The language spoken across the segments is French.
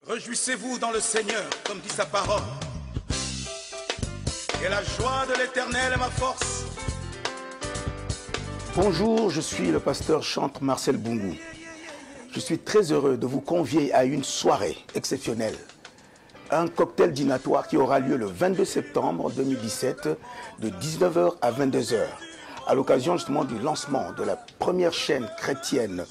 Réjouissez-vous dans le Seigneur, comme dit sa parole. Et la joie de l'Éternel est ma force. Bonjour, je suis le pasteur chantre Marcel Boungou. Je suis très heureux de vous convier à une soirée exceptionnelle. Un cocktail dînatoire qui aura lieu le 22 septembre 2017 de 19h à 22h. À l'occasion justement du lancement de la première chaîne chrétienne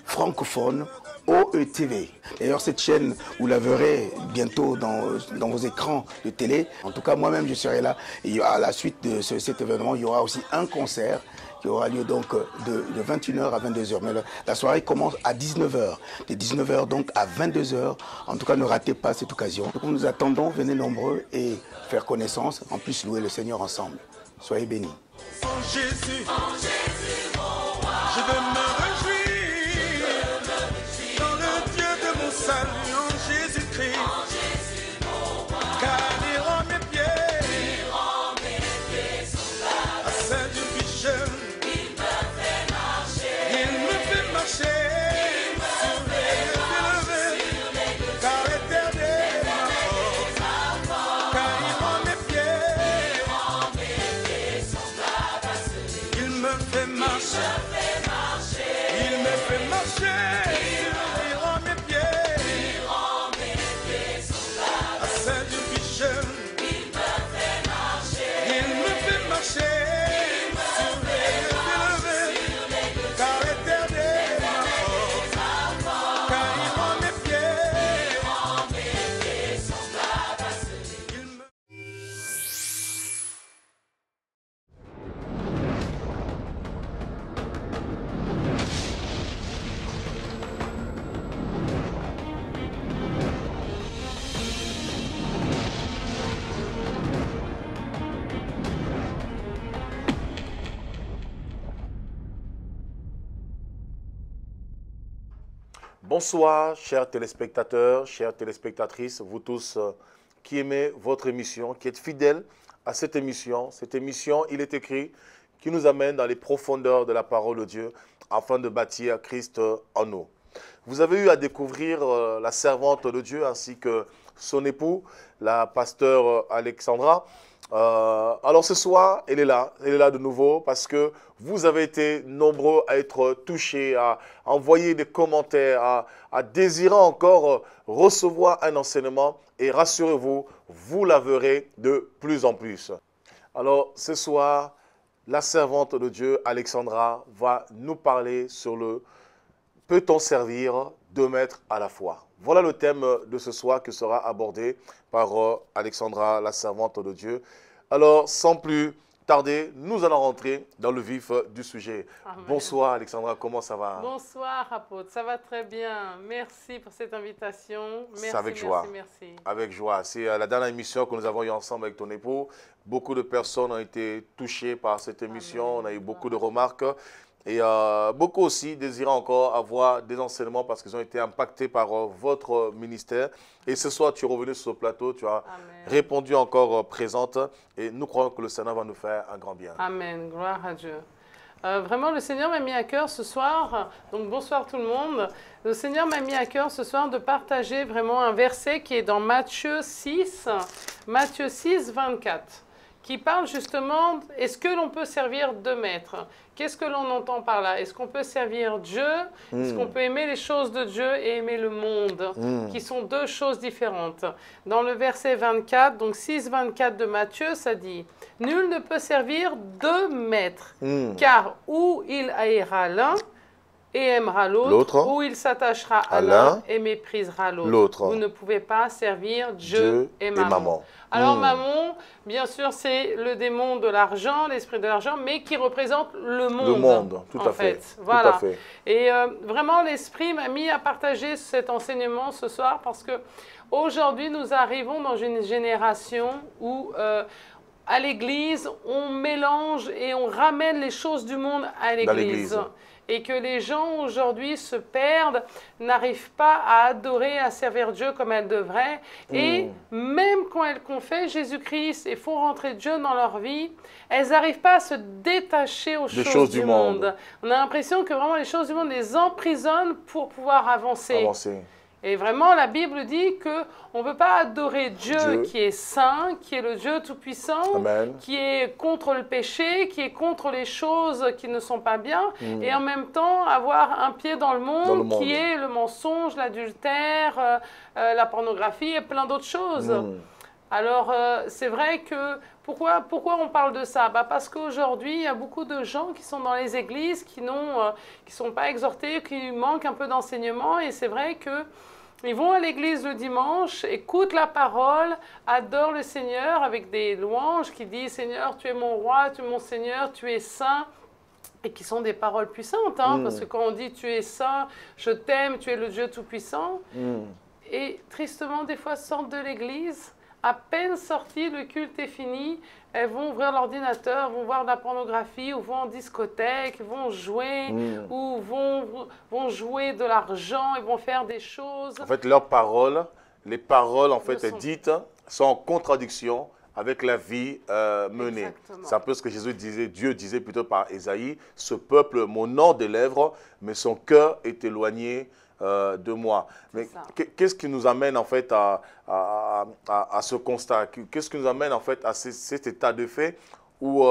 francophone OETV. D'ailleurs, cette chaîne, vous la verrez bientôt dans vos écrans de télé. En tout cas, moi-même, je serai là. Et à la suite de cet événement, il y aura aussi un concert qui aura lieu donc de 21h à 22h. Mais la soirée commence à 19h. De 19h donc à 22h. En tout cas, ne ratez pas cette occasion. Donc, nous attendons, venez nombreux et faire connaissance. En plus, louer le Seigneur ensemble. Soyez bénis. En Jésus, mon roi, je veux me réjouir. Salut en Jésus-Christ, car il rend mes pieds à celle du bichon. Il me fait marcher sur les élevés, car l'éternel est ma force, car il rend mes pieds. Il me fait marcher, il me fait marcher. Bonsoir, chers téléspectateurs, chères téléspectatrices, vous tous qui aimez votre émission, qui êtes fidèles à cette émission. Cette émission, il est écrit, qui nous amène dans les profondeurs de la parole de Dieu afin de bâtir Christ en nous. Vous avez eu à découvrir la servante de Dieu ainsi que son époux, la pasteur Alexandra. Alors ce soir, elle est là de nouveau parce que vous avez été nombreux à être touchés, à envoyer des commentaires, à désirer encore recevoir un enseignement et rassurez-vous, vous la verrez de plus en plus. Alors ce soir, la servante de Dieu, Alexandra, va nous parler sur le « Peut-on servir 2 maîtres à la fois ?» Voilà le thème de ce soir qui sera abordé par Alexandra, la servante de Dieu. Alors, sans plus tarder, nous allons rentrer dans le vif du sujet. Amen. Bonsoir Alexandra, comment ça va? Bonsoir apôtre, ça va très bien. Merci pour cette invitation. Merci, avec joie. Merci. Avec joie. C'est la dernière émission que nous avons eue ensemble avec ton époux. Beaucoup de personnes ont été touchées par cette émission. Amen. On a eu beaucoup de remarques. Et beaucoup aussi désirent encore avoir des enseignements parce qu'ils ont été impactés par votre ministère. Et ce soir, tu es revenu sur ce plateau, tu as répondu encore présente. Et nous croyons que le Seigneur va nous faire un grand bien. Amen, gloire à Dieu. Vraiment, le Seigneur m'a mis à cœur ce soir, donc bonsoir tout le monde. Le Seigneur m'a mis à cœur ce soir de partager vraiment un verset qui est dans Matthieu 6, 24. Qui parle justement, est-ce que l'on peut servir 2 maîtres? Qu'est-ce que l'on entend par là? Est-ce qu'on peut servir Dieu? Est-ce qu'on peut aimer les choses de Dieu et aimer le monde? Qui sont 2 choses différentes. Dans le verset 24, donc 6, 24 de Matthieu, ça dit « Nul ne peut servir 2 maîtres, car ou il haïra l'un et aimera l'autre, ou il s'attachera à l'un et méprisera l'autre. Vous ne pouvez pas servir Dieu et maman. » Alors mammon, bien sûr, c'est le démon de l'argent, l'esprit de l'argent, mais qui représente le monde. Le monde, tout à fait. Voilà. Tout à fait. Et vraiment, l'Esprit m'a mis à partager cet enseignement ce soir parce que aujourd'hui, nous arrivons dans une génération où à l'église, on mélange et on ramène les choses du monde à l'église. Et que les gens aujourd'hui se perdent, n'arrivent pas à adorer, à servir Dieu comme elles devraient. Et même quand elles confessent Jésus-Christ et font rentrer Dieu dans leur vie, elles n'arrivent pas à se détacher aux choses du monde. On a l'impression que vraiment les choses du monde les emprisonnent pour pouvoir avancer. Et vraiment, la Bible dit qu'on ne peut pas adorer Dieu qui est saint, qui est le Dieu Tout-Puissant, qui est contre le péché, qui est contre les choses qui ne sont pas bien, et en même temps avoir un pied dans le monde, qui est le mensonge, l'adultère, la pornographie et plein d'autres choses. Alors, c'est vrai que, pourquoi on parle de ça? Parce qu'aujourd'hui, il y a beaucoup de gens qui sont dans les églises, qui ne sont pas exhortés, qui manquent un peu d'enseignement, et c'est vrai qu'ils vont à l'église le dimanche, écoutent la parole, adorent le Seigneur avec des louanges qui disent « Seigneur, tu es mon roi, tu es mon Seigneur, tu es saint ». Et qui sont des paroles puissantes, parce que quand on dit « tu es saint, je t'aime, tu es le Dieu Tout-Puissant », et tristement, des fois, sortent de l'église. À peine sorties, le culte est fini, elles vont ouvrir l'ordinateur, vont voir de la pornographie, ou vont en discothèque, vont jouer, ou vont jouer de l'argent, ils vont faire des choses. En fait, leurs paroles, les paroles en fait dites sont en contradiction avec la vie menée. C'est un peu ce que Jésus disait, Dieu disait plutôt par Ésaïe, « Ce peuple, mon nom des lèvres, mais son cœur est éloigné de moi. » Mais qu'est-ce qui nous amène en fait à ce constat? Qu'est-ce qui nous amène en fait à cet état de fait où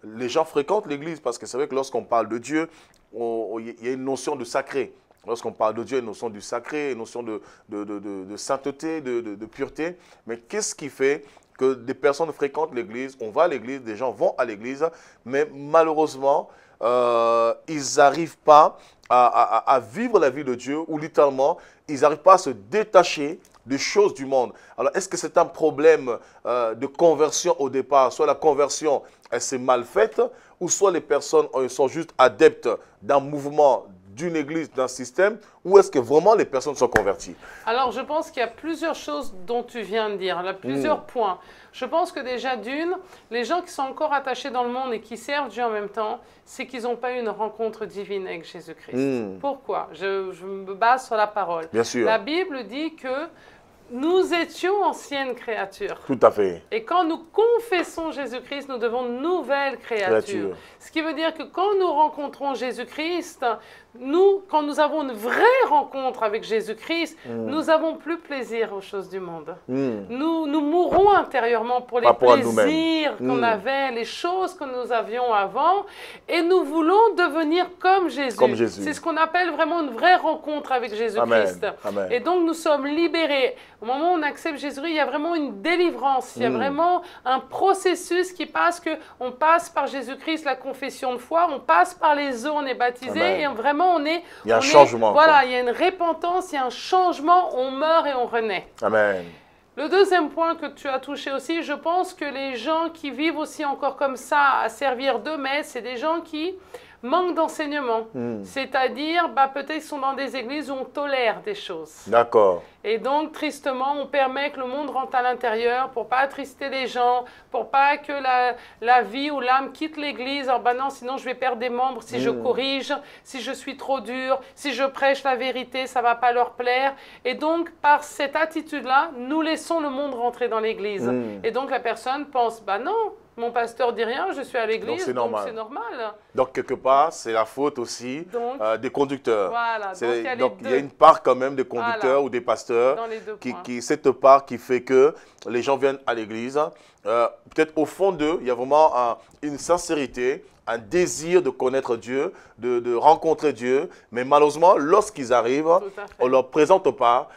les gens fréquentent l'église? Parce que c'est vrai que lorsqu'on parle de Dieu, il y a une notion de sacré. Lorsqu'on parle de Dieu, il y a une notion du sacré, une notion de sainteté, de pureté. Mais qu'est-ce qui fait que des personnes fréquentent l'église, on va à l'église, des gens vont à l'église, mais malheureusement, ils n'arrivent pas à vivre la vie de Dieu, ou littéralement, ils n'arrivent pas à se détacher des choses du monde. Alors, est-ce que c'est un problème de conversion au départ? Soit la conversion, elle s'est mal faite, ou soit les personnes sont juste adeptes d'un mouvement, d'une église, d'un système, ou est-ce que vraiment les personnes sont converties? Alors, je pense qu'il y a plusieurs choses dont tu viens de dire, là, plusieurs points. Je pense que déjà d'une, les gens qui sont encore attachés dans le monde et qui servent Dieu en même temps, c'est qu'ils n'ont pas eu une rencontre divine avec Jésus-Christ. Pourquoi? Je me base sur la parole. Bien sûr. La Bible dit que nous étions anciennes créatures. Tout à fait. Et quand nous confessons Jésus-Christ, nous devenons nouvelles créatures. Ce qui veut dire que quand nous rencontrons Jésus-Christ, quand nous avons une vraie rencontre avec Jésus-Christ, nous n'avons plus plaisir aux choses du monde. Nous mourrons intérieurement pour les plaisirs qu'on avait, les choses que nous avions avant, et nous voulons devenir comme Jésus. C'est ce qu'on appelle vraiment une vraie rencontre avec Jésus-Christ. Et donc nous sommes libérés. Au moment où on accepte Jésus, il y a vraiment une délivrance, il y a vraiment un processus qui passe, qu'on passe par Jésus-Christ, la confession de foi, on passe par les eaux, on est baptisé, et vraiment il y a un changement. Voilà, il y a une repentance, il y a un changement, on meurt et on renaît. Amen. Le deuxième point que tu as touché aussi, je pense que les gens qui vivent aussi encore comme ça, à servir d'eux-mêmes, c'est des gens qui manquent d'enseignement. C'est-à-dire, peut-être ils sont dans des églises où on tolère des choses. D'accord. Et donc, tristement, on permet que le monde rentre à l'intérieur pour ne pas attrister les gens, pour pas que la vie ou l'âme quitte l'église. Alors, non, sinon je vais perdre des membres si je corrige, si je suis trop dur, si je prêche la vérité, ça ne va pas leur plaire. Et donc, par cette attitude-là, nous laissons le monde rentrer dans l'église. Et donc, la personne pense, non, mon pasteur dit rien, je suis à l'église, donc c'est normal. Donc, quelque part, c'est la faute aussi des conducteurs. Voilà, donc il y a une part quand même des conducteurs ou des pasteurs, cette part qui fait que les gens viennent à l'église. Peut-être au fond d'eux, il y a vraiment une sincérité, un désir de connaître Dieu, de rencontrer Dieu. Mais malheureusement, lorsqu'ils arrivent, on ne leur présente pas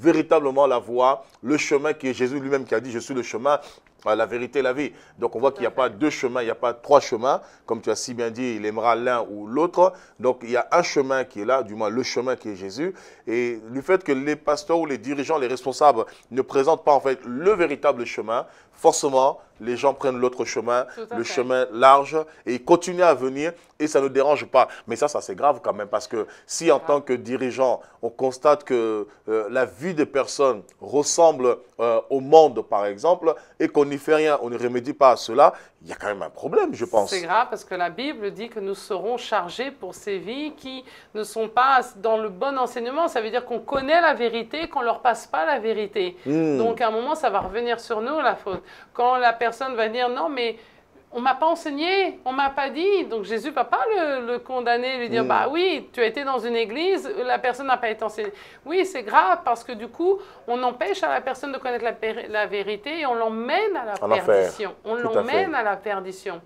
véritablement la voie, le chemin qui est Jésus lui-même qui a dit « Je suis le chemin ». La vérité et la vie. Donc, on voit qu'il n'y a pas deux chemins, il n'y a pas trois chemins. Comme tu as si bien dit, il aimera l'un ou l'autre. Donc, il y a un chemin qui est là, du moins le chemin qui est Jésus. Et le fait que les pasteurs ou les dirigeants, les responsables ne présentent pas en fait le véritable chemin, forcément, les gens prennent l'autre chemin, le chemin large, et ils continuent à venir et ça ne dérange pas. Mais ça c'est grave quand même, parce que si en tant que dirigeant, on constate que la vie des personnes ressemble au monde, par exemple, et qu'on n'y fait rien, on ne remédie pas à cela, il y a quand même un problème, je pense. C'est grave parce que la Bible dit que nous serons chargés pour ces vies qui ne sont pas dans le bon enseignement. Ça veut dire qu'on connaît la vérité, qu'on ne leur passe pas la vérité. Donc à un moment, ça va revenir sur nous, la faute. Quand la personne va dire « Non, mais on ne m'a pas enseigné, on ne m'a pas dit. Donc Jésus ne va pas le condamner, lui dire, bah oui, tu as été dans une église, la personne n'a pas été enseignée. Oui, c'est grave parce que du coup, on empêche à la personne de connaître la vérité et on l'emmène à la perdition. On l'emmène à la perdition.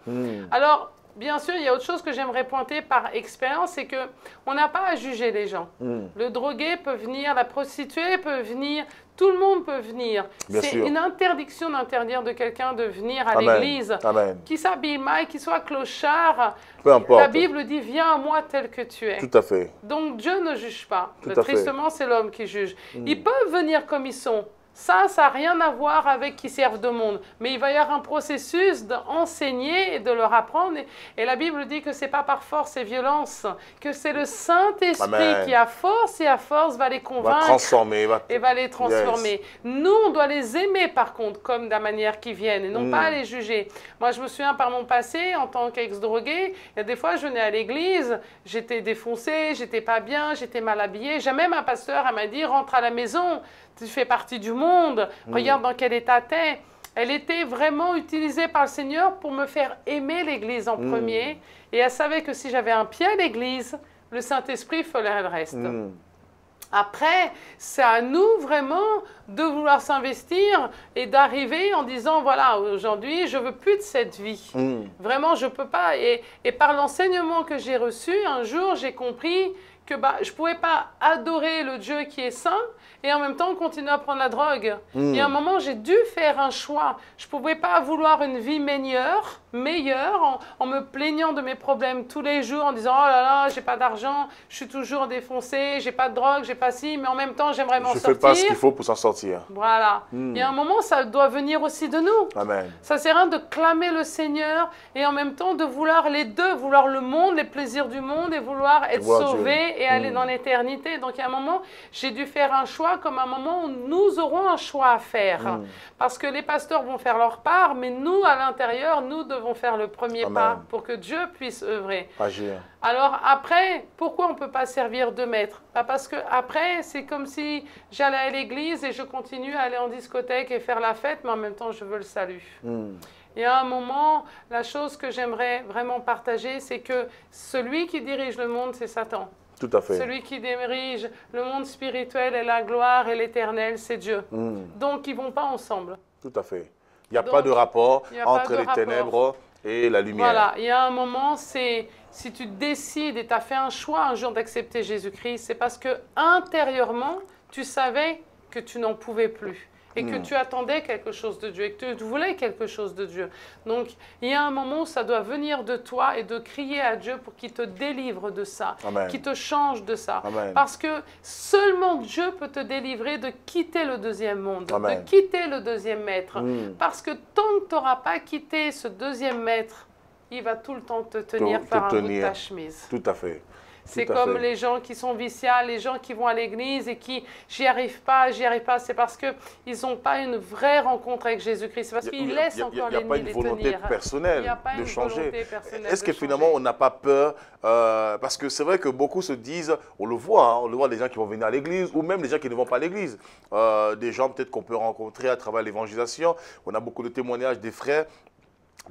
Alors, bien sûr, il y a autre chose que j'aimerais pointer par expérience, c'est qu'on n'a pas à juger les gens. Le drogué peut venir, la prostituée peut venir, tout le monde peut venir. C'est une interdiction d'interdire de quelqu'un de venir à l'église, qui s'habille mal, qui soit clochard. Peu importe. La Bible dit, viens à moi tel que tu es. Tout à fait. Donc Dieu ne juge pas. Tristement, c'est l'homme qui juge. Ils peuvent venir comme ils sont. Ça n'a rien à voir avec qui servent de monde. Mais il va y avoir un processus d'enseigner et de leur apprendre. Et la Bible dit que ce n'est pas par force et violence, que c'est le Saint-Esprit qui, à force va les convaincre et va les transformer. Yes. Nous, on doit les aimer, par contre, comme de la manière qu'ils viennent, et non pas les juger. Moi, je me souviens par mon passé, en tant qu'ex-drogué, il y a des fois, je venais à l'église, j'étais défoncée, j'étais pas bien, j'étais mal habillée. Jamais ma pasteur, elle m'a dit, rentre à la maison. Tu fais partie du monde, regarde dans quel état tu es. Elle était vraiment utilisée par le Seigneur pour me faire aimer l'Église en premier. Et elle savait que si j'avais un pied à l'Église, le Saint-Esprit ferait le reste. Après, c'est à nous vraiment de vouloir s'investir et d'arriver en disant, voilà, aujourd'hui, je ne veux plus de cette vie. Vraiment, je ne peux pas. Et par l'enseignement que j'ai reçu, un jour, j'ai compris que je ne pouvais pas adorer le Dieu qui est saint et en même temps continuer à prendre la drogue. Et à un moment, j'ai dû faire un choix. Je ne pouvais pas vouloir une vie meilleure en me plaignant de mes problèmes tous les jours, en disant « Oh là là, j'ai pas d'argent, je suis toujours défoncé, j'ai pas de drogue, j'ai pas ci, mais en même temps, j'aimerais m'en sortir. » Je ne fais pas ce qu'il faut pour s'en sortir. Voilà. Et à un moment, ça doit venir aussi de nous. Amen. Ça sert à rien de clamer le Seigneur et en même temps de vouloir les deux, vouloir le monde, les plaisirs du monde et vouloir être sauvé et aller dans l'éternité. Donc, il y a un moment, j'ai dû faire un choix comme un moment où nous aurons un choix à faire. Parce que les pasteurs vont faire leur part, mais nous, à l'intérieur, nous devons faire le premier pas pour que Dieu puisse œuvrer. Agir. Alors après, pourquoi on ne peut pas servir de maître? Parce que après, c'est comme si j'allais à l'église et je continue à aller en discothèque et faire la fête, mais en même temps, je veux le salut. Et à un moment, la chose que j'aimerais vraiment partager, c'est que celui qui dirige le monde, c'est Satan. Tout à fait. Celui qui dirige le monde spirituel et la gloire et l'éternel, c'est Dieu. Donc, ils ne vont pas ensemble. Tout à fait. Il n'y a pas de rapport entre les ténèbres et la lumière. Voilà. Il y a un moment, c'est si tu décides et tu as fait un choix un jour d'accepter Jésus-Christ, c'est parce que intérieurement, tu savais que tu n'en pouvais plus. Et que tu attendais quelque chose de Dieu, et que tu voulais quelque chose de Dieu. Donc, il y a un moment où ça doit venir de toi et de crier à Dieu pour qu'il te délivre de ça, qu'il te change de ça. Parce que seulement Dieu peut te délivrer de quitter le deuxième monde, de quitter le deuxième maître. Parce que tant que tu n'auras pas quitté ce deuxième maître, il va tout le temps te tenir par un bout de ta chemise. Tout à fait. C'est comme les gens qui sont viciés, les gens qui vont à l'église et qui « j'y arrive pas ». C'est parce qu'ils n'ont pas une vraie rencontre avec Jésus-Christ. C'est parce qu'ils laissent encore l'ennemi les tenir. Il n'y a pas une volonté personnelle de changer. Est-ce que finalement, on n'a pas peur parce que c'est vrai que beaucoup se disent, on le voit les gens qui vont venir à l'église ou même les gens qui ne vont pas à l'église. Des gens peut-être qu'on peut rencontrer à travers l'évangélisation. On a beaucoup de témoignages des frères,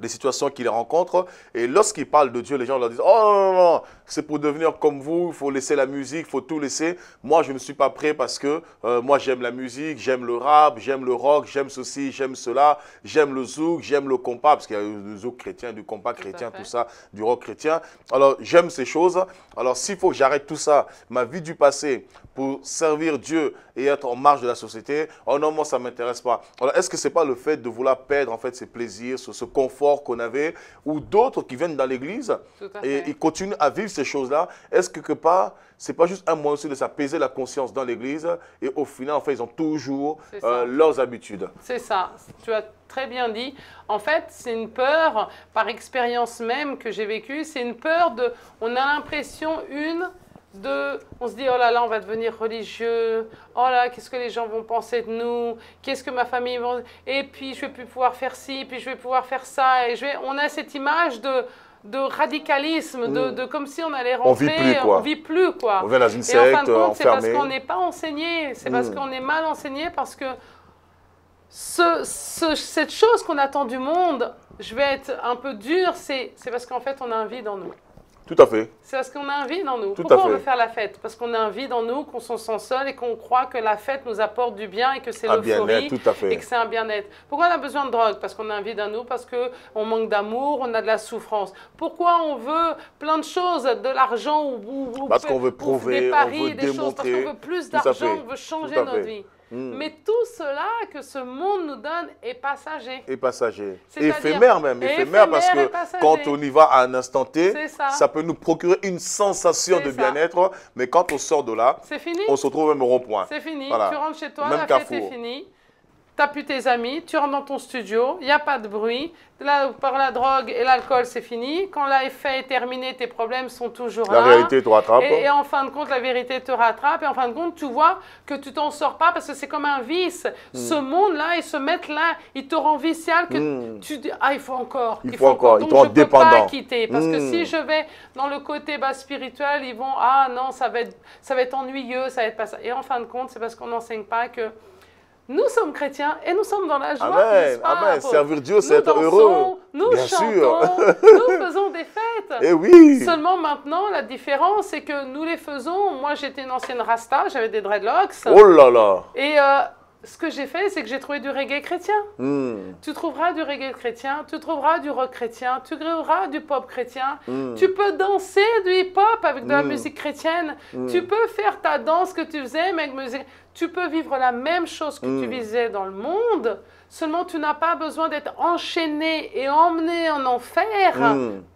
des situations qu'ils rencontrent. Et lorsqu'ils parlent de Dieu, les gens leur disent « Oh non, non, non, c'est pour devenir comme vous, il faut laisser la musique, il faut tout laisser. Moi, je ne suis pas prêt parce que moi, j'aime la musique, j'aime le rap, j'aime le rock, j'aime ceci, j'aime cela, j'aime le zouk, j'aime le compas, parce qu'il y a du zouk chrétien, du compas chrétien, tout ça, du rock chrétien. Alors, j'aime ces choses. Alors, s'il faut que j'arrête tout ça, ma vie du passé, pour servir Dieu et être en marge de la société, oh non, moi, ça ne m'intéresse pas. Alors, est-ce que ce n'est pas le fait de vouloir perdre, en fait, ces plaisirs, ce confort qu'on avait, ou d'autres qui viennent dans l'église et ils continuent à vivre ces choses-là? Est-ce que quelque part, ce n'est pas juste un moyen aussi de s'apaiser la conscience dans l'église et au final, en fait, ils ont toujours leurs habitudes? C'est ça, tu as très bien dit. En fait, c'est une peur, par expérience même que j'ai vécue, c'est une peur de, on a l'impression, on se dit, oh là là, on va devenir religieux, oh là, qu'est-ce que les gens vont penser de nous, qu'est-ce que ma famille va... Et puis, je ne vais plus pouvoir faire ci, puis je vais pouvoir faire ça. Et on a cette image de radicalisme, de comme si on allait rentrer, on vit plus, quoi. On vient dans une secte, et en fin de compte, c'est enfermé. parce qu'on n'est pas enseigné, c'est parce qu'on est mal enseigné, parce que cette chose qu'on attend du monde, je vais être un peu dur, c'est parce qu'en fait, on a un vide en nous. Tout à fait. C'est parce qu'on a un vide en nous. Tout Pourquoi à fait. on veut faire la fête? Parce qu'on a un vide en nous, qu'on se sent seul et qu'on croit que la fête nous apporte du bien et que c'est l'euphorie tout à fait. et que c'est un bien-être. Pourquoi on a besoin de drogue? Parce qu'on a un vide en nous, parce qu'on manque d'amour, on a de la souffrance. Pourquoi on veut plein de choses, de l'argent ou parce qu'on veut prouver, des paris, on veut des choses, parce qu'on veut plus d'argent, on veut changer notre vie. Mais tout cela que ce monde nous donne est passager. Et passager. C'est-à-dire Éphémère même. Éphémère parce et que passager. quand on y va à un instant T, C'est ça. ça peut nous procurer une sensation C'est de ça. bien-être. Mais quand on sort de là, C'est fini. on se retrouve même au rond-point. C'est fini. Voilà. Tu rentres chez toi, Même la fête est Carrefour. finie. Tu n'as plus tes amis, tu rentres dans ton studio, il n'y a pas de bruit. Là, par la drogue et l'alcool, c'est fini. Quand l'effet est terminé, tes problèmes sont toujours La là. réalité te rattrape. Et en fin de compte, la vérité te rattrape. Et en fin de compte, tu vois que tu t'en sors pas parce que c'est comme un vice. Ce monde-là et ce maître-là, il te rend vicial que tu dis, ah, il faut encore. Il faut encore. Donc, Il te rend je ne peux pas dépendant. quitter. Parce que si je vais dans le côté spirituel, ils vont, ah non, ça va être ennuyeux, ça va être pas ça. Et en fin de compte, c'est parce qu'on n'enseigne pas que nous sommes chrétiens et nous sommes dans la joie. Amen, pas, amen. Paul? Servir Dieu, c'est Nous être dansons, heureux. nous Bien chantons, sûr. nous faisons des fêtes. Eh oui. Seulement maintenant, la différence, c'est que nous les faisons. Moi, j'étais une ancienne rasta, j'avais des dreadlocks. Oh là là. Et ce que j'ai fait, c'est que j'ai trouvé du reggae chrétien. Tu trouveras du reggae chrétien, tu trouveras du rock chrétien, tu trouveras du pop chrétien. Tu peux danser du hip-hop avec de la musique chrétienne. Tu peux faire ta danse que tu faisais, mais avec musique. Tu peux vivre la même chose que tu vivais dans le monde. Seulement, tu n'as pas besoin d'être enchaîné et emmené en enfer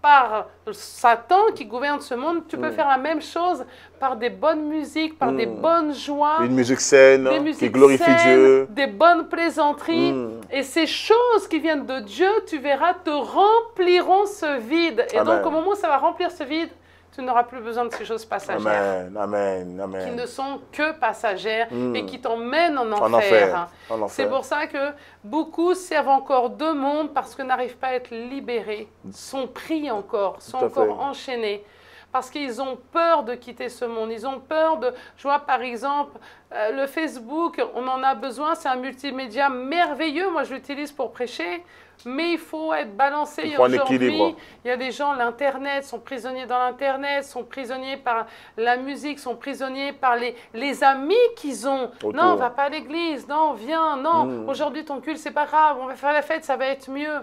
par Satan qui gouverne ce monde. Tu peux faire la même chose par des bonnes musiques, par des bonnes joies. Une musique saine Des qui musiques glorifie saines, Dieu. des bonnes plaisanteries. Et ces choses qui viennent de Dieu, tu verras, te rempliront ce vide. Et Amen. donc, au moment où ça va remplir ce vide, tu n'auras plus besoin de ces choses passagères. Amen, amen, Qui amen. ne sont que passagères et qui t'emmènent en enfer. En enfer. En C'est enfer. pour ça que beaucoup servent encore deux mondes parce que n'arrivent pas à être libérés, sont pris encore, sont Tout à encore fait. enchaînés. Parce qu'ils ont peur de quitter ce monde. Ils ont peur de... Je vois par exemple, le Facebook, on en a besoin, c'est un multimédia merveilleux. Moi, je l'utilise pour prêcher. Mais il faut être balancé. Il faut un Aujourd'hui, équilibre. il y a des gens, l'Internet, sont prisonniers dans l'Internet, sont prisonniers par la musique, sont prisonniers par les amis qu'ils ont. Autour. Non, on va pas à l'église, non, viens, non, aujourd'hui ton culte, c'est pas grave, on va faire la fête, ça va être mieux.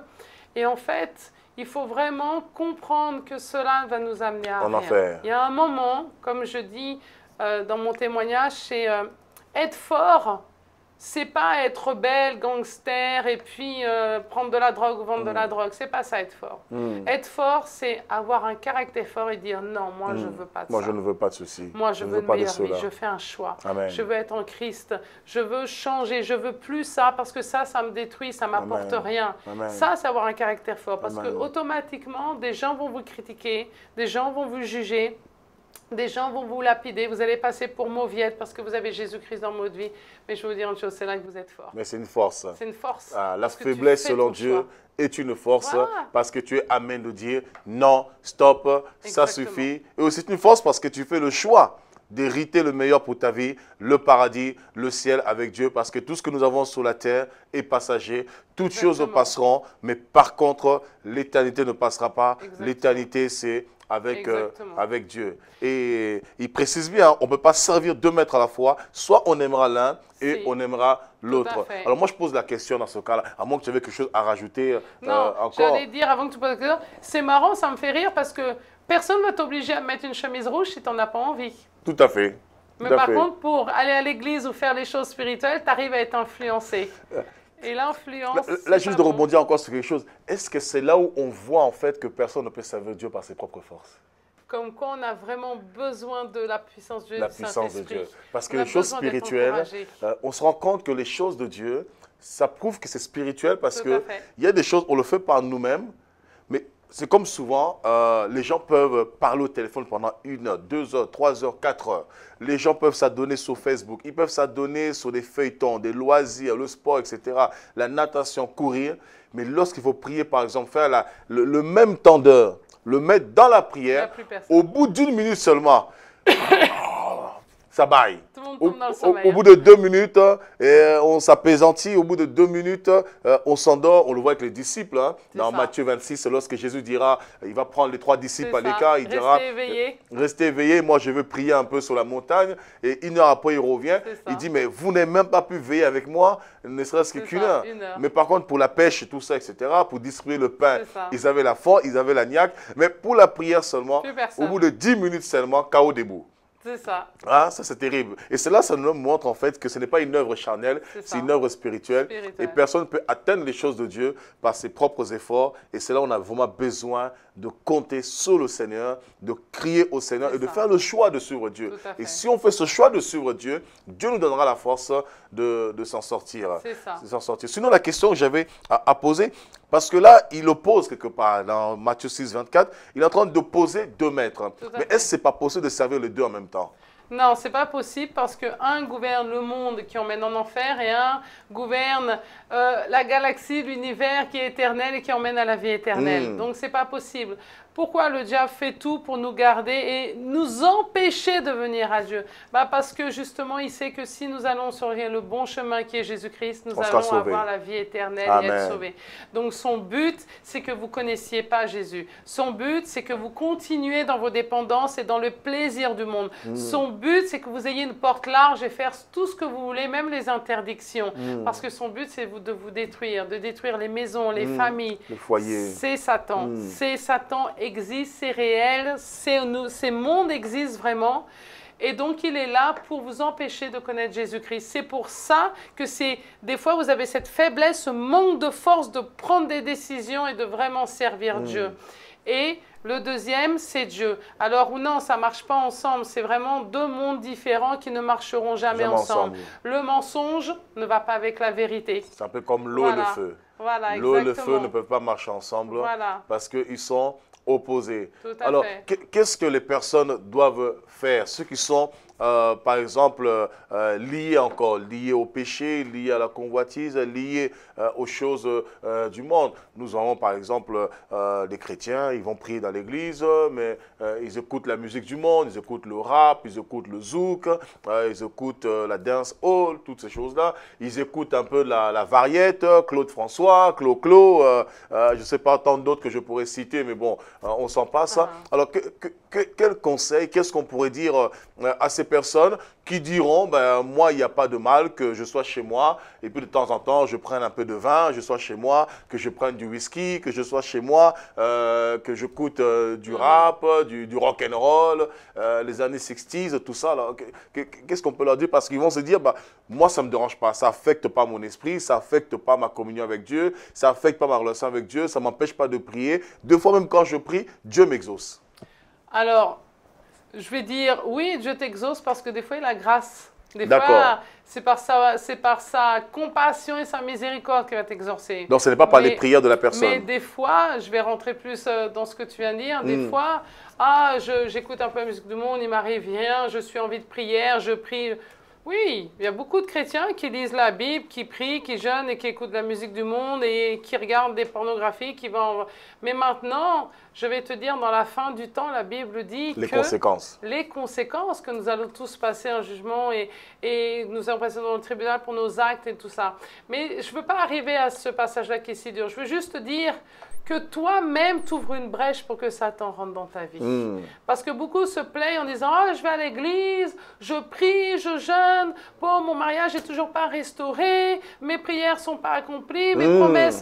Et en fait, il faut vraiment comprendre que cela va nous amener à En rien. enfer. Il y a un moment, comme je dis dans mon témoignage, c'est être fort. C'est pas être rebelle, gangster et puis prendre de la drogue ou vendre de la drogue. C'est pas ça être fort. Être fort, c'est avoir un caractère fort et dire non, moi je veux pas de Moi, ça. je ne veux pas de ceci. Moi je veux veux une pas de meilleure vie. cela. Je fais un choix. Amen. Je veux être en Christ. Je veux changer. Je veux plus ça parce que ça me détruit, ça m'apporte Amen. rien. Amen. Ça, c'est avoir un caractère fort parce que Amen. automatiquement, des gens vont vous critiquer, des gens vont vous juger. Des gens vont vous lapider, vous allez passer pour mauviette parce que vous avez Jésus-Christ dans votre vie. Mais je vais vous dire une chose, c'est là que vous êtes fort. Mais c'est une force. C'est une force. Ah, la parce que tu faiblesse, fais selon ton Dieu, choix. est une force Voilà. parce que tu es amène de dire non, stop, ça Exactement. suffit. Et aussi, c'est une force parce que tu fais le choix d'hériter le meilleur pour ta vie, le paradis, le ciel avec Dieu, parce que tout ce que nous avons sur la terre est passager. Toutes choses Exactement. passeront, mais par contre, l'éternité ne passera pas. Exactement. L'éternité, c'est avec, Exactement. avec Dieu. Et il précise bien, on ne peut pas servir deux maîtres à la fois. Soit on aimera l'un et Si. on aimera l'autre. fait. Alors moi, je pose la question dans ce cas-là, à moins que tu aies quelque chose à rajouter Non, encore. j'allais dire avant que tu poses la question, c'est marrant, ça me fait rire parce que personne ne va t'obliger à mettre une chemise rouge si tu n'en as pas envie. Tout à fait. Mais Tout à par fait. contre, pour aller à l'église ou faire les choses spirituelles, tu arrives à être influencé. Et l'influence. Là, c'est juste pas de bon. rebondir encore sur quelque chose. Est-ce que c'est là où on voit en fait que personne ne peut servir Dieu par ses propres forces? Comme quoi on a vraiment besoin de la puissance de Dieu. La du puissance de Saint-Esprit. Dieu. Parce que On a les choses besoin d'être spirituelles, encouragé. on se rend compte que les choses de Dieu, ça prouve que c'est spirituel parce Tout à que fait. il y a des choses, on le fait par nous-mêmes, mais c'est comme souvent, les gens peuvent parler au téléphone pendant 1 heure, 2 heures, 3 heures, 4 heures. Les gens peuvent s'adonner sur Facebook, ils peuvent s'adonner sur des feuilletons, des loisirs, le sport, etc., la natation, courir. Mais lorsqu'il faut prier, par exemple, faire le même temps d'heure, le mettre dans la Il n'y a prière, plus personne. au bout d'1 minute seulement, ça baille. Tout le monde tombe dans le sommeil. Au bout de 2 minutes, on s'apaisantit. Au bout de 2 minutes, on s'endort. On le voit avec les disciples. Hein, dans Matthieu 26, lorsque Jésus dira, il va prendre les 3 disciples à l'écart. Il dira, restez éveillés. Moi, je veux prier un peu sur la montagne. Et 1 heure après, il revient. Il dit, mais vous n'avez même pas pu veiller avec moi, ne serait-ce qu'une heure. Mais par contre, pour la pêche et tout ça, etc., pour distribuer le pain, ils avaient la faim, ils avaient la niaque. Mais pour la prière seulement, au bout de 10 minutes seulement, chaos debout. C'est ça. Ah, ça, c'est terrible. Et cela, ça nous montre en fait que ce n'est pas une œuvre charnelle, c'est une œuvre spirituelle. Et personne ne peut atteindre les choses de Dieu par ses propres efforts. Et c'est là où on a vraiment besoin de compter sur le Seigneur, de crier au Seigneur et de faire le choix de suivre Dieu. Et si on fait ce choix de suivre Dieu, Dieu nous donnera la force de s'en sortir. C'est ça. Sinon, la question que j'avais à poser, parce que là, il oppose quelque part, dans Matthieu 6, 24, il est en train d'opposer 2 maîtres. Mais est-ce que ce n'est pas possible de servir les deux en même temps? Non, ce n'est pas possible parce qu'un gouverne le monde qui emmène en enfer et un gouverne la galaxie, l'univers qui est éternel et qui emmène à la vie éternelle. Donc, ce n'est pas possible. Pourquoi le diable fait tout pour nous garder et nous empêcher de venir à Dieu? Parce que justement, il sait que si nous allons sur le bon chemin qui est Jésus-Christ, nous allons avoir la vie éternelle et être sauvés. Donc son but, c'est que vous ne connaissiez pas Jésus. Son but, c'est que vous continuez dans vos dépendances et dans le plaisir du monde. Son but, c'est que vous ayez une porte large et faire tout ce que vous voulez, même les interdictions. Parce que son but, c'est de vous détruire, de détruire les maisons, les familles. Le foyer. C'est Satan. C'est Satan existe, c'est réel, ces mondes existent vraiment. Et donc, il est là pour vous empêcher de connaître Jésus-Christ. C'est pour ça que des fois, vous avez cette faiblesse, ce manque de force de prendre des décisions et de vraiment servir Dieu. Et le deuxième, c'est Dieu. Alors, non, ça ne marche pas ensemble. C'est vraiment 2 mondes différents qui ne marcheront jamais ensemble. Le mensonge ne va pas avec la vérité. C'est un peu comme l'eau et le feu. Voilà, l'eau et le feu ne peuvent pas marcher ensemble parce qu'ils sont opposés. Alors, qu'est-ce que les personnes doivent faire? Ceux qui sont, par exemple, liés au péché, liés à la convoitise, liés aux choses du monde. Nous avons, par exemple, des chrétiens, ils vont prier dans l'église, mais ils écoutent la musique du monde, ils écoutent le rap, ils écoutent le zouk, ils écoutent la dance hall, toutes ces choses-là. Ils écoutent un peu la variette, Claude François, Clo-Clo, je ne sais pas tant d'autres que je pourrais citer, mais bon, on s'en passe. Alors, quel conseil, qu'est-ce qu'on pourrait dire à ces personnes qui diront, moi, il n'y a pas de mal que je sois chez moi, et puis de temps en temps, je prenne un peu de vin, je sois chez moi, que je prenne du whisky, que je sois chez moi, que j'écoute du rap, du rock'n'roll, les années 60s, tout ça. Qu'est-ce qu'on peut leur dire? Parce qu'ils vont se dire, moi, ça ne me dérange pas, ça n'affecte pas mon esprit, ça n'affecte pas ma communion avec Dieu, ça n'affecte pas ma relation avec Dieu, ça ne m'empêche pas de prier. 2 fois même quand je prie, Dieu m'exauce. Alors, je vais dire, oui, Dieu t'exauce parce que des fois, il a grâce. Des fois, c'est par sa compassion et sa miséricorde qu'il va t'exaucer. Donc, ce n'est pas par les prières de la personne. Mais des fois, je vais rentrer plus dans ce que tu viens de dire. Des fois, j'écoute un peu la musique du monde, il m'arrive rien, je suis en vie de prière, je prie. Oui, il y a beaucoup de chrétiens qui lisent la Bible, qui prient, qui jeûnent et qui écoutent la musique du monde et qui regardent des pornographies, qui vont... Mais maintenant, je vais te dire, dans la fin du temps, la Bible dit les conséquences que nous allons tous passer un jugement et nous allons passer dans le tribunal pour nos actes et tout ça. Mais je ne veux pas arriver à ce passage-là qui est si dur. Je veux juste te dire que toi-même t'ouvres une brèche pour que Satan rentre dans ta vie. Parce que beaucoup se plaignent en disant « Ah, je vais à l'église, je prie, je jeûne, bon, mon mariage n'est toujours pas restauré, mes prières ne sont pas accomplies, mes promesses... »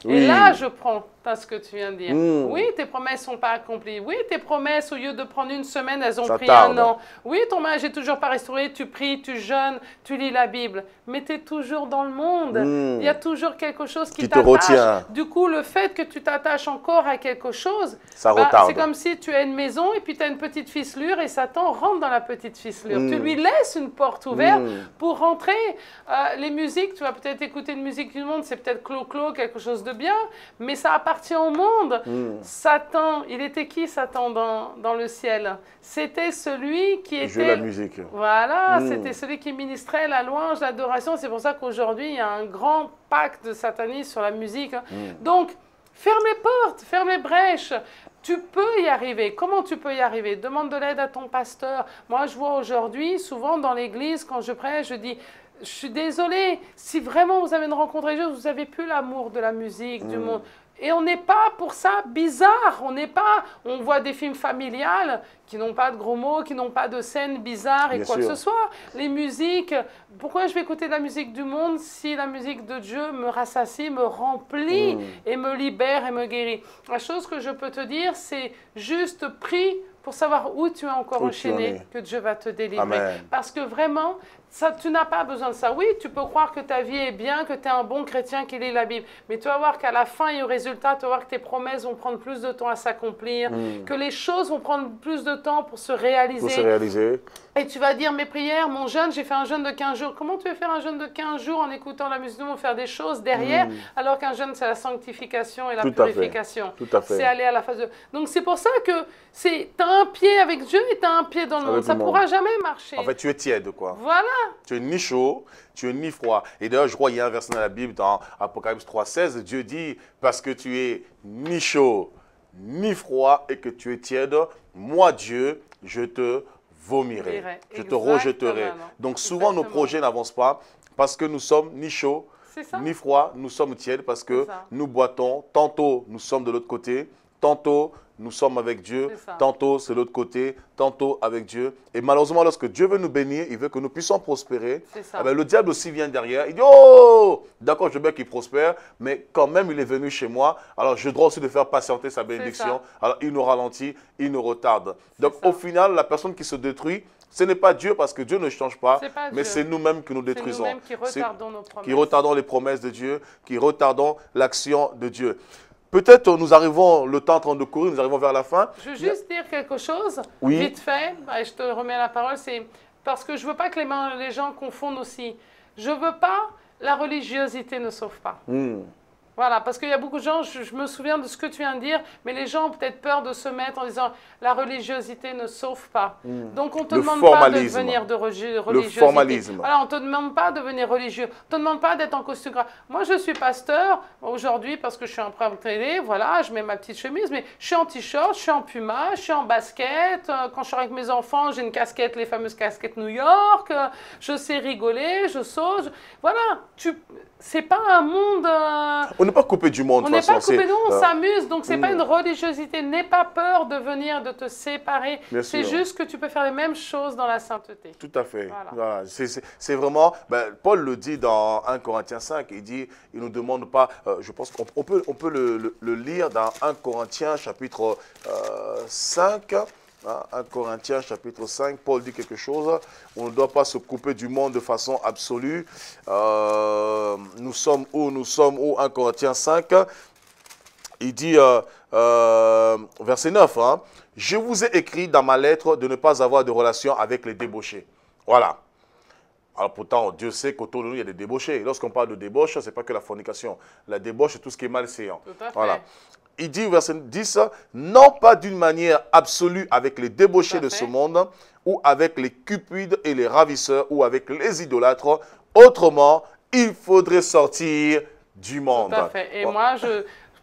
Et là, je prends ce que tu viens de dire. Oui, tes promesses ne sont pas accomplies. Oui, tes promesses, au lieu de prendre 1 semaine, elles ont pris 1 an. Oui, ton mariage n'est toujours pas restauré, tu pries, tu jeûnes, tu lis la Bible. Mais tu es toujours dans le monde. Il y a toujours quelque chose qui te retient. Du coup, le fait que tu t'attaches encore à quelque chose, c'est comme si tu as une maison et puis tu as une petite ficelure et Satan rentre dans la petite ficelure. Tu lui laisses une porte ouverte pour rentrer. Les musiques, tu vas peut-être écouter une musique du monde, c'est peut-être clo-clo, quelque chose de bien, mais ça appartient au monde. Satan, il était qui Satan dans le ciel? C'était celui qui était... Jouer la musique. Voilà, c'était celui qui ministrait la louange, l'adoration. C'est pour ça qu'aujourd'hui, il y a un grand pacte de satanisme sur la musique. Donc, ferme les portes, ferme les brèches. Tu peux y arriver. Comment tu peux y arriver? Demande de l'aide à ton pasteur. Moi, je vois aujourd'hui, souvent dans l'église, quand je prêche, je dis, je suis désolée, si vraiment vous avez une rencontre religieuse, vous n'avez plus l'amour de la musique, du monde. Et on n'est pas pour ça bizarre, on voit des films familiales qui n'ont pas de gros mots, qui n'ont pas de scènes bizarres et quoi que ce soit. Les musiques, pourquoi je vais écouter de la musique du monde si la musique de Dieu me rassasie, me remplit et me libère et me guérit? La chose que je peux te dire, c'est juste prie pour savoir où tu es encore enchaîné, que Dieu va te délivrer. Amen. Parce que vraiment, ça, tu n'as pas besoin de ça. Oui, tu peux croire que ta vie est bien, que tu es un bon chrétien, qui lit la Bible. Mais tu vas voir qu'à la fin et au résultat, tu vas voir que tes promesses vont prendre plus de temps à s'accomplir, que les choses vont prendre plus de temps pour se réaliser. Et tu vas dire, mes prières, mon jeûne, j'ai fait un jeûne de 15 jours. Comment tu veux faire un jeûne de 15 jours en écoutant la musique du monde, faire des choses derrière, alors qu'un jeûne, c'est la sanctification et la purification. Tout à fait. C'est aller à la phase de... Donc c'est pour ça que tu as un pied avec Dieu et tu as un pied dans le monde. Ça ne pourra jamais marcher. En fait, tu es tiède, quoi. Voilà. Tu es ni chaud, tu es ni froid. Et d'ailleurs, je crois qu'il y a un verset dans la Bible, dans Apocalypse 3,16, Dieu dit, parce que tu es ni chaud, ni froid, et que tu es tiède, moi, Dieu, je te vomirai, je te rejetterai. Donc souvent, nos projets n'avancent pas parce que nous sommes ni chauds, ni froids, nous sommes tièdes parce que nous boitons. Tantôt, nous sommes de l'autre côté, tantôt, nous sommes avec Dieu, tantôt c'est l'autre côté, tantôt avec Dieu. Et malheureusement, lorsque Dieu veut nous bénir, il veut que nous puissions prospérer. Eh bien, le diable aussi vient derrière. Il dit, oh, d'accord, je veux bien qu'il prospère, mais quand même, il est venu chez moi. Alors, je dois aussi de faire patienter sa bénédiction. Alors, il nous ralentit, il nous retarde. Donc, au final, la personne qui se détruit, ce n'est pas Dieu parce que Dieu ne change pas, mais c'est nous-mêmes qui nous détruisons. C'est nous-mêmes qui retardons nos promesses. Qui retardons les promesses de Dieu, qui retardons l'action de Dieu. Peut-être nous arrivons, le temps en train de courir, nous arrivons vers la fin. Je veux juste dire quelque chose, vite fait, et je te remets la parole, c'est parce que je ne veux pas que les gens confondent aussi. Je ne veux pas, la religiosité ne sauve pas. Voilà, parce qu'il y a beaucoup de gens, je me souviens de ce que tu viens de dire, mais les gens ont peut-être peur de se mettre en disant la religiosité ne sauve pas. Donc on ne te demande pas de devenir de religiosité. Le formalisme. Voilà, on ne te demande pas de devenir religieux, on ne te demande pas d'être en costume gras. Moi je suis pasteur aujourd'hui parce que je suis un prêtre télé, voilà, je mets ma petite chemise, mais je suis en t-shirt, je suis en puma, je suis en basket. Quand je suis avec mes enfants, j'ai une casquette, les fameuses casquettes New York, je sais rigoler, je saute. Voilà, c'est pas un monde... On n'est pas coupé du monde. On n'est pas coupé du monde, on s'amuse. Donc, ce n'est pas une religiosité. N'aie pas peur de venir, de te séparer. C'est juste que tu peux faire les mêmes choses dans la sainteté. Tout à fait. Voilà. C'est vraiment... Ben, Paul le dit dans 1 Corinthiens 5. Il dit, il ne nous demande pas... je pense qu'on peut le lire dans 1 Corinthiens chapitre 5. 1 Corinthiens chapitre 5, Paul dit quelque chose. On ne doit pas se couper du monde de façon absolue. Nous sommes où? Nous sommes où? 1 Corinthiens 5. Il dit, verset 9, hein, « Je vous ai écrit dans ma lettre de ne pas avoir de relation avec les débauchés. » Voilà. Alors pourtant, Dieu sait qu'autour de nous, il y a des débauchés. Lorsqu'on parle de débauche, ce n'est pas que la fornication. La débauche, c'est tout ce qui est malséant. Voilà. Il dit au verset 10, non pas d'une manière absolue avec les débauchés de ce monde, ou avec les cupides et les ravisseurs, ou avec les idolâtres. Autrement, il faudrait sortir du monde. Tout à fait. Et moi,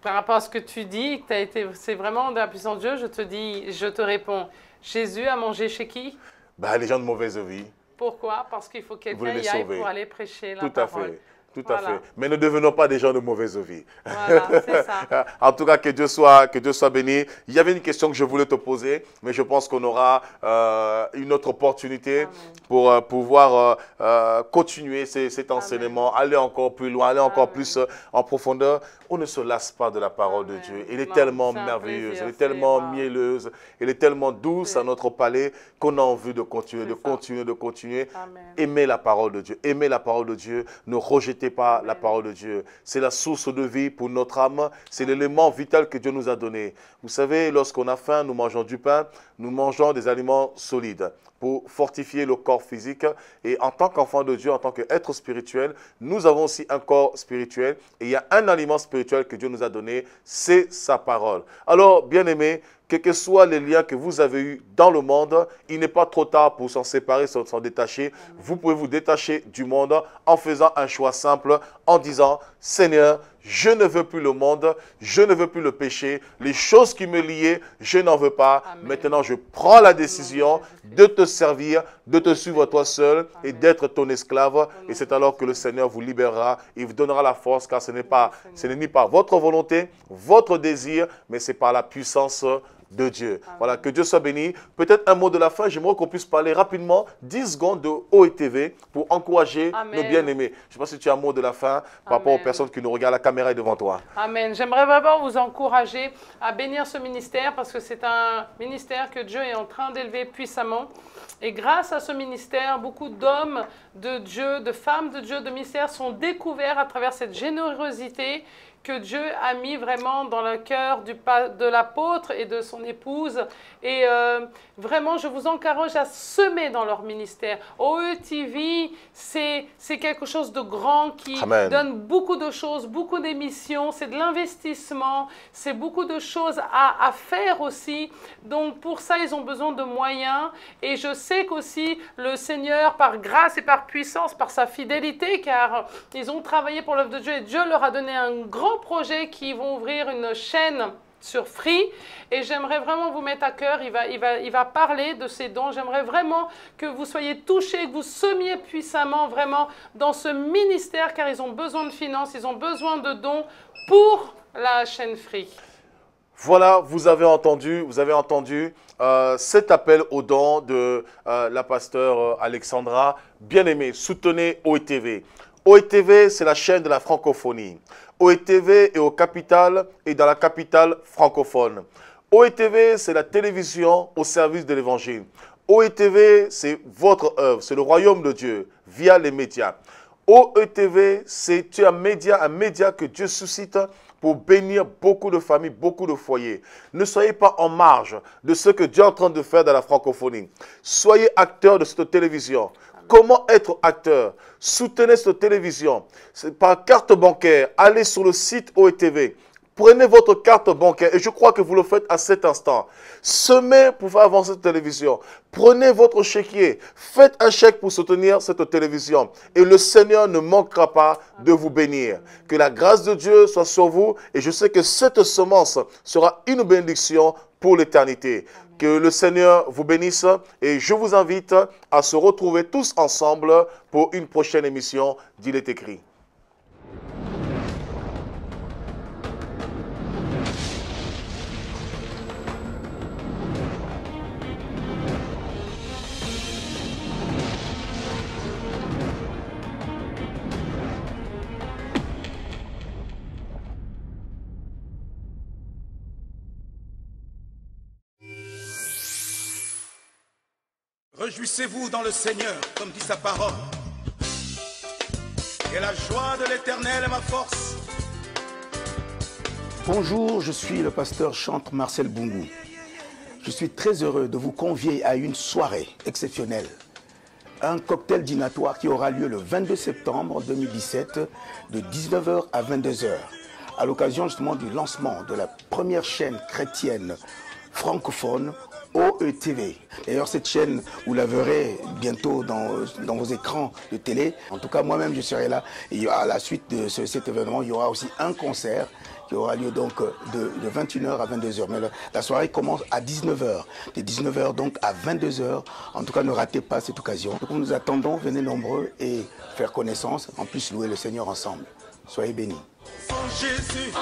par rapport à ce que tu dis, c'est vraiment de la puissance de Dieu, je te réponds, Jésus a mangé chez qui? Ben, les gens de mauvaise vie. Pourquoi? Parce qu'il faut que quelqu'un y aille pour aller prêcher la parole. Tout à fait. Mais ne devenons pas des gens de mauvaise vie. Voilà, c'est ça. En tout cas, que Dieu soit béni. Il y avait une question que je voulais te poser, mais je pense qu'on aura une autre opportunité pour pouvoir continuer cet enseignement, aller encore plus loin, aller encore plus en profondeur. On ne se lasse pas de la parole de Dieu. Elle est tellement merveilleuse, elle est tellement mielleuse, elle est tellement douce à notre palais qu'on a envie de continuer, de continuer. Aimez la parole de Dieu. Aimez la parole de Dieu. Ne rejetez pas la parole de Dieu. C'est la source de vie pour notre âme. C'est l'élément vital que Dieu nous a donné. Vous savez, lorsqu'on a faim, nous mangeons du pain, nous mangeons des aliments solides pour fortifier le corps physique. Et en tant qu'enfant de Dieu, en tant qu'être spirituel, nous avons aussi un corps spirituel. Et il y a un aliment spirituel que Dieu nous a donné, c'est sa parole. Alors, bien-aimés, quels que soient les liens que vous avez eus dans le monde, il n'est pas trop tard pour s'en séparer, s'en détacher. Vous pouvez vous détacher du monde en faisant un choix simple, en disant, Seigneur, je ne veux plus le monde, je ne veux plus le péché, les choses qui me liaient, je n'en veux pas. Amen. Maintenant, je prends la décision de te servir, de te suivre toi seul et d'être ton esclave. Et c'est alors que le Seigneur vous libérera, il vous donnera la force, car ce n'est ni par votre volonté, votre désir, mais c'est par la puissance de Dieu. Amen. Voilà, que Dieu soit béni. Peut-être un mot de la fin, j'aimerais qu'on puisse parler rapidement 10 secondes de OETV pour encourager Amen. nos bien-aimés. Je ne sais pas si tu as un mot de la fin par rapport aux Amen. personnes qui nous regardent, la caméra est devant toi. Amen. J'aimerais vraiment vous encourager à bénir ce ministère parce que c'est un ministère que Dieu est en train d'élever puissamment. Et grâce à ce ministère, beaucoup d'hommes de Dieu, de femmes de Dieu, de ministères sont découverts à travers cette générosité que Dieu a mis vraiment dans le cœur de l'apôtre et de son épouse. Et vraiment, je vous encourage à semer dans leur ministère. OETV, c'est quelque chose de grand qui Amen. donne beaucoup de choses, beaucoup d'émissions, c'est de l'investissement, c'est beaucoup de choses à faire aussi. Donc pour ça, ils ont besoin de moyens. Et je sais qu'aussi le Seigneur, par grâce et par puissance, par sa fidélité, car ils ont travaillé pour l'œuvre de Dieu et Dieu leur a donné un grand projet qui vont ouvrir une chaîne sur Free, et j'aimerais vraiment vous mettre à cœur, il va parler de ces dons. J'aimerais vraiment que vous soyez touchés, que vous semiez puissamment vraiment dans ce ministère, car ils ont besoin de finances, ils ont besoin de dons pour la chaîne Free. Voilà, vous avez entendu cet appel aux dons de la pasteure Alexandra. Bien-aimés, soutenez OETV. OETV, c'est la chaîne de la francophonie. OETV est au capital et dans la capitale francophone. OETV, c'est la télévision au service de l'évangile. OETV, c'est votre œuvre, c'est le royaume de Dieu via les médias. OETV, c'est un média que Dieu suscite pour bénir beaucoup de familles, beaucoup de foyers. Ne soyez pas en marge de ce que Dieu est en train de faire dans la francophonie. Soyez acteurs de cette télévision. Comment être acteur? Soutenez cette télévision. Par carte bancaire, allez sur le site OETV. Prenez votre carte bancaire et je crois que vous le faites à cet instant. Semez pour faire avancer cette télévision. Prenez votre chéquier. Faites un chèque pour soutenir cette télévision. Et le Seigneur ne manquera pas de vous bénir. Que la grâce de Dieu soit sur vous. Et je sais que cette semence sera une bénédiction pour l'éternité. Que le Seigneur vous bénisse et je vous invite à se retrouver tous ensemble pour une prochaine émission d'Il est écrit. Réjouissez-vous dans le Seigneur, comme dit sa parole. Et la joie de l'Éternel est ma force. Bonjour, je suis le pasteur chantre Marcel Boungou. Je suis très heureux de vous convier à une soirée exceptionnelle. Un cocktail dînatoire qui aura lieu le 22 septembre 2017 de 19h à 22h. À l'occasion justement du lancement de la première chaîne chrétienne francophone OETV. D'ailleurs, cette chaîne, vous la verrez bientôt dans vos écrans de télé. En tout cas, moi-même, je serai là. Et à la suite de cet événement, il y aura aussi un concert qui aura lieu donc de 21h à 22h. Mais la soirée commence à 19h. De 19h donc à 22h. En tout cas, ne ratez pas cette occasion. Donc, nous attendons, venez nombreux et faire connaissance. En plus, louer le Seigneur ensemble. Soyez bénis. En Jésus.